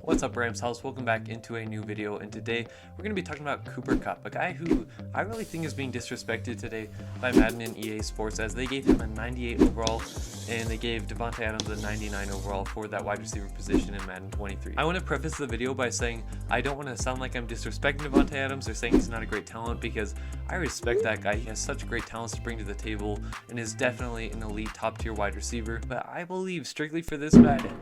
What's up, Rams House? Welcome back into a new video, and today we're going to be talking about Cooper Kupp, a guy who I really think is being disrespected today by Madden and EA Sports, as they gave him a 98 overall and they gave Davante Adams a 99 overall for that wide receiver position in Madden 23. I want to preface the video by saying I don't want to sound like I'm disrespecting Davante Adams or saying he's not a great talent, because I respect that guy. He has such great talents to bring to the table and is definitely an elite top tier wide receiver, but I believe strictly for this Madden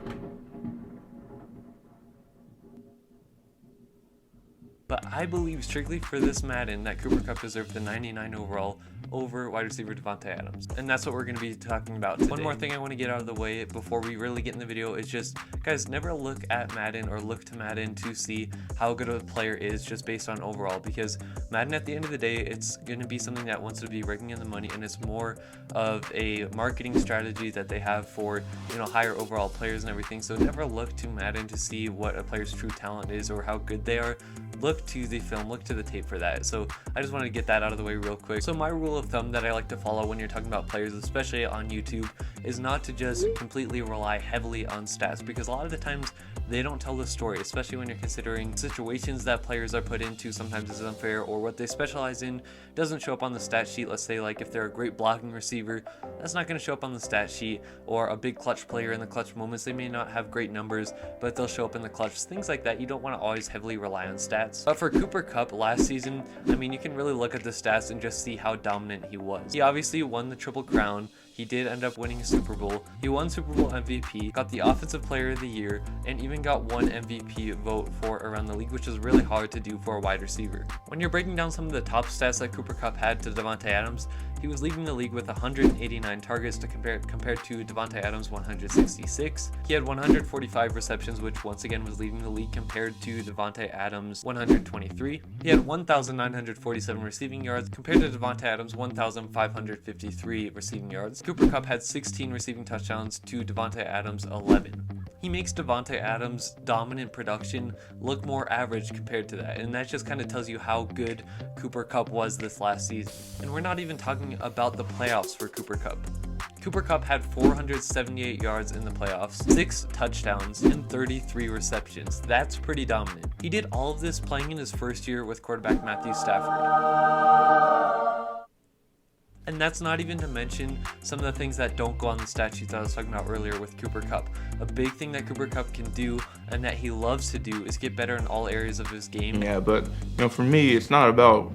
that Cooper Kupp deserved the 99 overall over wide receiver Davante Adams. And that's what we're going to be talking about today. One more thing I want to get out of the way before we really get in the video is just, guys, never look at Madden or look to Madden to see how good of a player is just based on overall, because Madden, at the end of the day, it's going to be something that wants to be raking in the money, and it's more of a marketing strategy that they have for, you know, higher overall players and everything. So never look to Madden to see what a player's true talent is or how good they are. Look to the film, look to the tape for that. So I just wanted to get that out of the way real quick. So my rule of thumb that I like to follow when you're talking about players, especially on YouTube, is not to just completely rely heavily on stats, because a lot of the times they don't tell the story, especially when you're considering situations that players are put into. Sometimes it's unfair, or what they specialize in doesn't show up on the stat sheet. Let's say, like, if they're a great blocking receiver, that's not going to show up on the stat sheet, or a big clutch player in the clutch moments, they may not have great numbers, but they'll show up in the clutch. Things like that, you don't want to always heavily rely on stats. But for Cooper Kupp last season, I mean, you can really look at the stats and just see how dominant he was. He obviously won the Triple Crown. He did end up winning a Super Bowl. He won Super Bowl MVP, got the Offensive Player of the Year, and even got one MVP vote for around the league, which is really hard to do for a wide receiver. When you're breaking down some of the top stats that Cooper Kupp had to Davante Adams, he was leading the league with 189 targets compared to Davante Adams' 166. He had 145 receptions, which once again was leading the league compared to Davante Adams' 123. He had 1,947 receiving yards compared to Davante Adams' 1,553 receiving yards. Cooper Kupp had 16 receiving touchdowns to Davante Adams' 11. He makes Davante Adams' dominant production look more average compared to that, and that just kind of tells you how good Cooper Kupp was this last season. And we're not even talking about the playoffs for Cooper Kupp. Cooper Kupp had 478 yards in the playoffs, 6 touchdowns, and 33 receptions. That's pretty dominant. He did all of this playing in his first year with quarterback Matthew Stafford. And that's not even to mention some of the things that don't go on the stat sheets that I was talking about earlier with Cooper Kupp. A big thing that Cooper Kupp can do, and that he loves to do, is get better in all areas of his game. Yeah, but for me, it's not about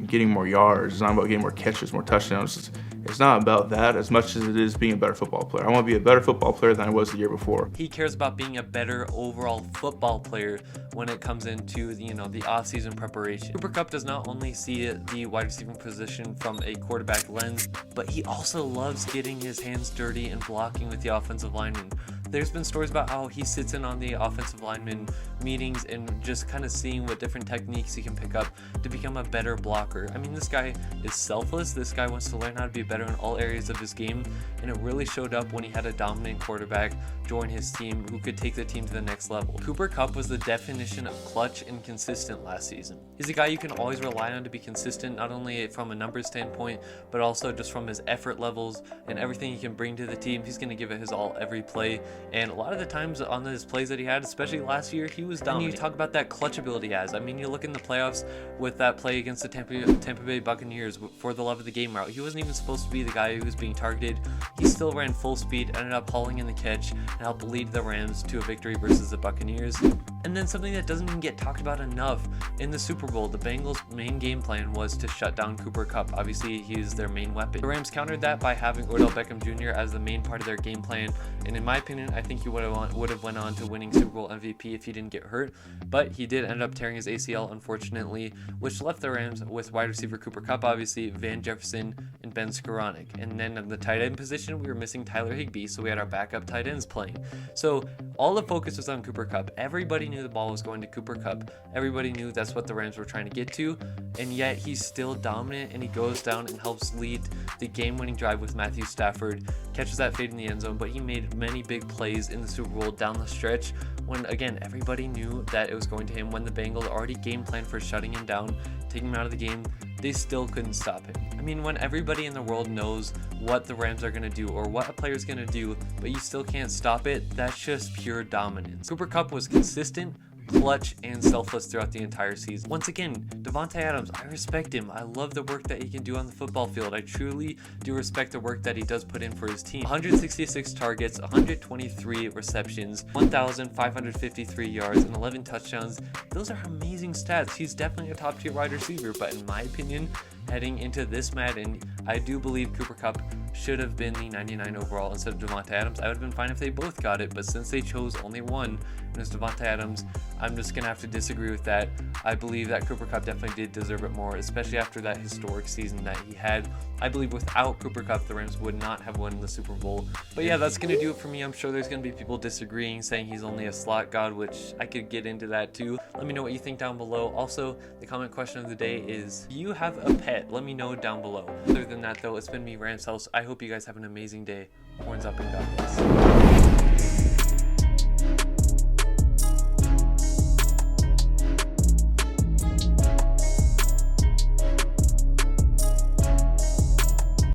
getting more yards. It's not about getting more catches, more touchdowns. It's not about that as much as it is being a better football player. I want to be a better football player than I was the year before. He cares about being a better overall football player when it comes into the off-season preparation. Cooper Kupp does not only see the wide receiving position from a quarterback lens, but he also loves getting his hands dirty and blocking with the offensive linemen. There's been stories about how he sits in on the offensive lineman meetings and just kind of seeing what different techniques he can pick up to become a better blocker. I mean, this guy is selfless. This guy wants to learn how to be better in all areas of his game, and it really showed up when he had a dominant quarterback join his team who could take the team to the next level. Cooper Kupp was the definition of clutch and consistent last season. He's a guy you can always rely on to be consistent, not only from a numbers standpoint, but also just from his effort levels and everything he can bring to the team. He's going to give it his all every play, and a lot of the times on his plays that he had, especially last year, he was dominant. And you talk about that clutch ability he has. I mean, you look in the playoffs with that play against the Tampa Bay Buccaneers for the love of the game route. He wasn't even supposed to be the guy who was being targeted. He still ran full speed, ended up hauling in the catch, and helped lead the Rams to a victory versus the Buccaneers. And then something that doesn't even get talked about enough, in the Super Bowl, the Bengals' main game plan was to shut down Cooper Kupp. Obviously, he's their main weapon. The Rams countered that by having Odell Beckham Jr. as the main part of their game plan, and in my opinion, I think he would have went on to winning Super Bowl MVP if he didn't get hurt, but he did end up tearing his ACL, unfortunately, which left the Rams with wide receiver Cooper Kupp, obviously, Van Jefferson, and Ben Skoranek. And then in the tight end position, we were missing Tyler Higbee, so we had our backup tight ends playing. So all the focus was on Cooper Kupp. Everybody knew the ball was going to Cooper Kupp. Everybody knew that's what the Rams were trying to get to, and yet he's still dominant, and he goes down and helps lead the game-winning drive with Matthew Stafford, catches that fade in the end zone, but he made many big plays in the Super Bowl down the stretch when, again, everybody knew that it was going to him. When the Bengals already game planned for shutting him down, taking him out of the game, they still couldn't stop him. I mean, when everybody in the world knows what the Rams are going to do or what a player's going to do, but you still can't stop it, that's just pure dominance. Cooper Kupp was consistent, clutch, and selfless throughout the entire season. Once again, Davante Adams, I respect him. I love the work that he can do on the football field. I truly do respect the work that he does put in for his team. 166 targets, 123 receptions, 1,553 yards, and 11 touchdowns. Those are amazing stats. He's definitely a top-tier wide receiver, but in my opinion, heading into this Madden, I do believe Cooper Kupp should have been the 99 overall instead of Davante Adams. I would have been fine if they both got it, but since they chose only one, and it's Davante Adams, I'm just going to have to disagree with that. I believe that Cooper Kupp definitely did deserve it more, especially after that historic season that he had. I believe without Cooper Kupp, the Rams would not have won the Super Bowl. But yeah, that's going to do it for me. I'm sure there's going to be people disagreeing, saying he's only a slot god, which I could get into that too. Let me know what you think down below. Also, the comment question of the day is, do you have a pet? Let me know down below. Other than that though, it's been me, Rams House. I hope you guys have an amazing day. Horns up and God bless.